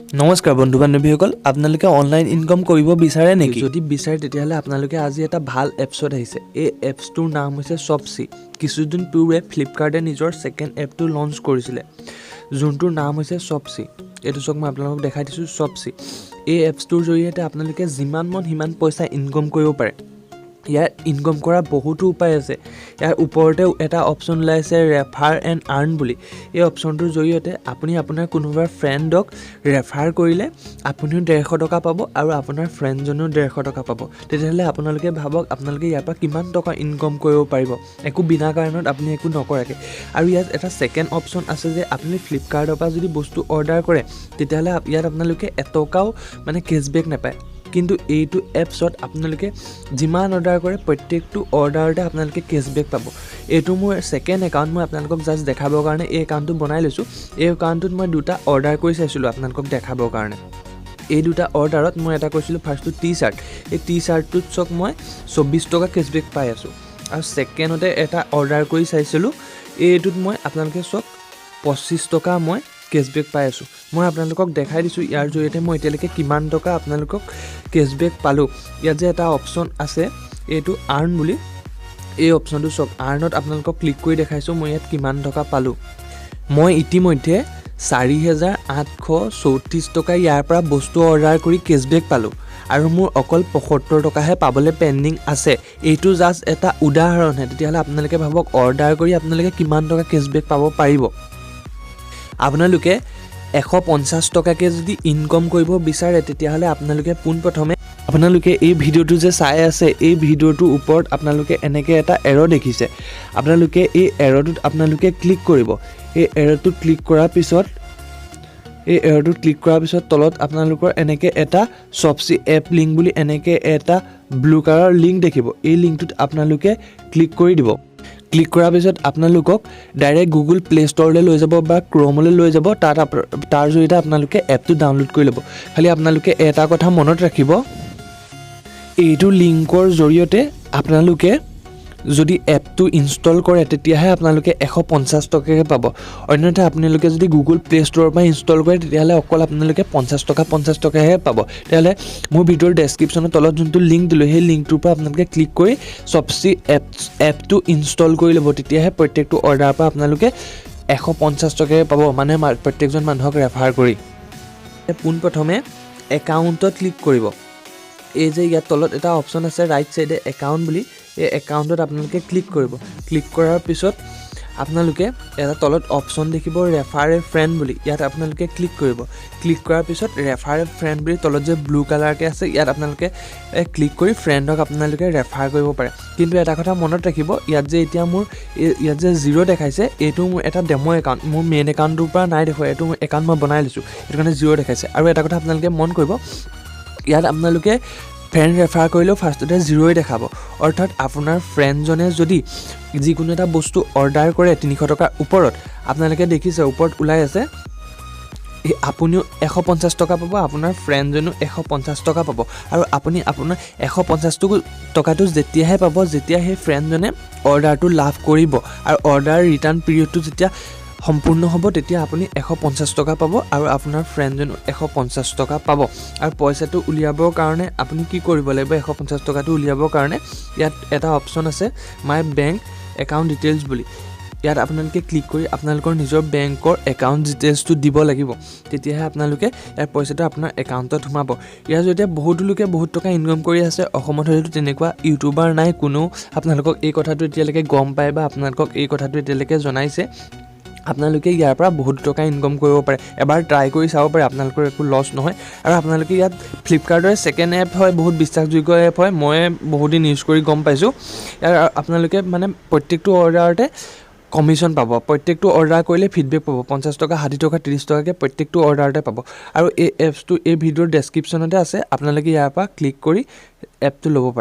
নমস্কাৰ বন্ধু বান্ধৱীসকল, আপোনালোকে অনলাইন ইনকাম কৰিব বিচাৰে নেকি? যদি বিচাৰে তেতিয়াহ'লে আপোনালোকে আজি এটা ভাল এপছত আহিছে। এই এপছটোৰ নাম হৈছে শ্বপচি। কিছুদিন পূৰ্বে ফ্লিপকাৰ্টে নিজৰ ছেকেণ্ড এপটো লঞ্চ কৰিছিলে, যোনটোৰ নাম হৈছে শ্বপচি। এইটো চাওক, মই আপোনালোকক দেখাই দিছোঁ শ্বপচি। এই এপছটোৰ জৰিয়তে আপোনালোকে যিমান মন সিমান পইচা ইনকাম কৰিব পাৰে। ইয়াত ইনকাম কৰা বহুতো উপায় আছে। ইয়াৰ ওপৰতে এটা অপশ্যন ওলাইছে ৰেফাৰ এণ্ড আৰ্ণ বুলি। এই অপশ্যনটোৰ জৰিয়তে আপুনি আপোনাৰ কোনোবা ফ্ৰেণ্ডক ৰেফাৰ কৰিলে আপুনিও 150 টকা পাব আৰু আপোনাৰ ফ্ৰেণ্ডজনেও 150 টকা পাব। তেতিয়াহ'লে আপোনালোকে ভাবক আপোনালোকে ইয়াৰ পৰা কিমান টকা ইনকাম কৰিব পাৰিব, একো বিনা কাৰণত আপুনি একো নকৰাকৈ। আৰু ইয়াত এটা ছেকেণ্ড অপশ্যন আছে যে আপুনি ফ্লিপকাৰ্টৰ পৰা যদি বস্তু অৰ্ডাৰ কৰে তেতিয়াহ'লে ইয়াত আপোনালোকে এটকাও কেছবেক নাপায়। কিন্তু এইটো এপছত আপোনালোকে যিমান অৰ্ডাৰ কৰে প্ৰত্যেকটো অৰ্ডাৰতে আপোনালোকে কেছবেক পাব। এইটো মোৰ ছেকেণ্ড একাউণ্ট, মই আপোনালোকক জাষ্ট দেখাবৰ কাৰণে এই একাউণ্টটো বনাই লৈছোঁ। এই একাউণ্টটোত মই দুটা অৰ্ডাৰ কৰি চাইছিলোঁ আপোনালোকক দেখাবৰ কাৰণে। এই দুটা অৰ্ডাৰত মই এটা কৰিছিলোঁ ফাৰ্ষ্টটো টি চাৰ্ট। এই টি চাৰ্টটোত চাওক মই 24 টকা কেছবেক পাই আছোঁ। আৰু ছেকেণ্ডতে এটা অৰ্ডাৰ কৰি চাইছিলোঁ, এইটোত মই আপোনালোকে চাওক 25 টকা মই কেছবেক পাই আছোঁ। মই আপোনালোকক দেখাই দিছোঁ ইয়াৰ জৰিয়তে মই এতিয়ালৈকে কিমান টকা আপোনালোকক কেছবেক পালোঁ। ইয়াত যে এটা অপশ্যন আছে এইটো আৰ্ণ বুলি, এই অপশ্যনটো চাওক, আৰ্ণত আপোনালোকক ক্লিক কৰি দেখাইছোঁ মই ইয়াত কিমান টকা পালোঁ। মই ইতিমধ্যে 4,834 টকা ইয়াৰ পৰা বস্তু অৰ্ডাৰ কৰি কেছবেক পালোঁ আৰু মোৰ অকল 75 টকাহে পাবলৈ পেণ্ডিং আছে। এইটো জাষ্ট এটা উদাহৰণহে। তেতিয়াহ'লে আপোনালোকে ভাবক অৰ্ডাৰ কৰি আপোনালোকে কিমান টকা কেছবেক পাব পাৰিব। আপোনালোকে 150 টকাকৈ যদি ইনকাম কৰিব বিচাৰে তেতিয়াহ'লে আপোনালোকে পোনপ্ৰথমে আপোনালোকে এই ভিডিঅ'টো যে চাই আছে, এই ভিডিঅ'টোৰ ওপৰত আপোনালোকে এনেকৈ এটা এৰ' দেখিছে। আপোনালোকে এই এৰ'টোত আপোনালোকে ক্লিক কৰিব। এই এৰ'টোত ক্লিক কৰাৰ পিছত তলত আপোনালোকৰ এনেকৈ এটা শ্বপচি এপ লিংক বুলি এনেকৈ এটা ব্লু কালাৰ লিংক দেখিব। এই লিংকটোত আপোনালোকে ক্লিক কৰি দিব। ক্লিক কৰাৰ পিছত আপোনালোকক ডাইৰেক্ট গুগল প্লে ষ্ট'ৰলৈ লৈ যাব বা ক্ৰ'মলৈ লৈ যাব। তাৰ জৰিয়তে আপোনালোকে এপটো ডাউনলোড কৰি ল'ব। খালি আপোনালোকে এটা কথা মনত ৰাখিব, এইটো লিংকৰ জৰিয়তে আপোনালোকে যদি এপটো ইনষ্টল কৰে তেতিয়াহে আপোনালোকে 150 টকাকৈ পাব। অন্যথা আপোনালোকে যদি গুগল প্লে ষ্ট'ৰৰ পৰা ইনষ্টল কৰে তেতিয়াহ'লে অকল আপোনালোকে 50 টকাহে পাব। তেতিয়াহ'লে মোৰ ভিডিঅ'ৰ ডেছক্ৰিপশ্যনৰ তলত যোনটো লিংক দিলোঁ সেই লিংকটোৰ পৰা আপোনালোকে ক্লিক কৰি শ্বপচি এপটো ইনষ্টল কৰি ল'ব। তেতিয়াহে প্ৰত্যেকটো অৰ্ডাৰৰ পৰা আপোনালোকে 150 টকাকৈ পাব, প্ৰত্যেকজন মানুহক ৰেফাৰ কৰি। পোনপ্ৰথমে একাউণ্টত ক্লিক কৰিব। এই যে ইয়াত তলত এটা অপশ্যন আছে ৰাইট চাইডে একাউণ্ট বুলি, এই একাউণ্টত আপোনালোকে ক্লিক কৰিব। ক্লিক কৰাৰ পিছত আপোনালোকে এটা তলত অপশ্যন দেখিব ৰেফাৰ এ ফ্ৰেণ্ড বুলি, ইয়াত আপোনালোকে ক্লিক কৰিব। ক্লিক কৰাৰ পিছত ৰেফাৰ এ ফ্ৰেণ্ড বুলি তলত যে ব্লু কালাৰকৈ আছে ইয়াত আপোনালোকে ক্লিক কৰি ফ্ৰেণ্ডক আপোনালোকে ৰেফাৰ কৰিব পাৰে। কিন্তু এটা কথা মনত ৰাখিব, ইয়াত যে এতিয়া মোৰ ইয়াত যে 0 দেখাইছে এইটো মোৰ এটা ডেমো একাউণ্ট, মোৰ মেইন একাউণ্টটোৰ পৰা নাই দেখুৱাই, এইটো একাউণ্ট মই বনাই লৈছোঁ, সেইটো কাৰণে 0 দেখাইছে। আৰু এটা কথা আপোনালোকে মন কৰিব, ইয়াত আপোনালোকে ফ্ৰেণ্ড ৰেফাৰ কৰিলেও ফাৰ্ষ্টতে 0ই দেখাব। অৰ্থাৎ আপোনাৰ ফ্ৰেণ্ডজনে যদি যিকোনো এটা বস্তু অৰ্ডাৰ কৰে 300 টকাৰ ওপৰত, আপোনালোকে দেখিছে ওপৰত ওলাই আছে আপুনিও 150 টকা পাব, আপোনাৰ ফ্ৰেণ্ডজনেও 150 টকা পাব। আৰু আপুনি আপোনাৰ 150 টকাটো যেতিয়াহে পাব যেতিয়া সেই ফ্ৰেণ্ডজনে অৰ্ডাৰটো লাভ কৰিব আৰু অৰ্ডাৰ ৰিটাৰ্ণ পিৰিয়ডটো যেতিয়া সম্পূৰ্ণ হ'ব তেতিয়া আপুনি 150 টকা পাব আৰু আপোনাৰ ফ্ৰেণ্ডজনেও 150 টকা পাব। আৰু পইচাটো উলিয়াবৰ কাৰণে আপুনি কি কৰিব লাগিব, 150 টকাটো উলিয়াবৰ কাৰণে ইয়াত এটা অপশ্যন আছে মাই বেংক একাউণ্ট ডিটেইলছ বুলি। ইয়াত আপোনালোকে ক্লিক কৰি আপোনালোকৰ নিজৰ বেংকৰ একাউণ্ট ডিটেইলছটো দিব লাগিব, তেতিয়াহে আপোনালোকে ইয়াৰ পইচাটো আপোনাৰ একাউণ্টত সোমাব। ইয়াৰ জৰিয়তে বহুতো লোকে বহুত টকা ইনকাম কৰি আছে। অসমত হয়তো তেনেকুৱা ইউটিউবাৰ নাই কোনো আপোনালোকক এই কথাটো এতিয়ালৈকে গম পায় বা আপোনালোকক এই কথাটো এতিয়ালৈকে জনাইছে। আপোনালোকে ইয়াৰ পৰা বহুত টকা ইনকাম কৰিব পাৰে। এবাৰ ট্ৰাই কৰি চাব পাৰে, আপোনালোকৰ একো লছ নহয়। আৰু আপোনালোকে ইয়াত ফ্লিপকাৰ্টৰ ছেকেণ্ড এপ হয়, বহুত বিশ্বাসযোগ্য এপ হয়, মই বহুত দিন ইউজ কৰি গম পাইছোঁ। ইয়াৰ আপোনালোকে প্ৰত্যেকটো অৰ্ডাৰতে কমিশ্যন পাব। প্ৰত্যেকটো অৰ্ডাৰ কৰিলে ফিডবেক পাব, 50 টকা 60 টকা 30 টকাকৈ প্ৰত্যেকটো অৰ্ডাৰতে পাব। আৰু এই এপছটো এই ভিডিঅ'ৰ ডেছক্ৰিপশ্যনতে আছে, আপোনালোকে ইয়াৰ পৰা ক্লিক কৰি এপটো ল'ব পাৰে।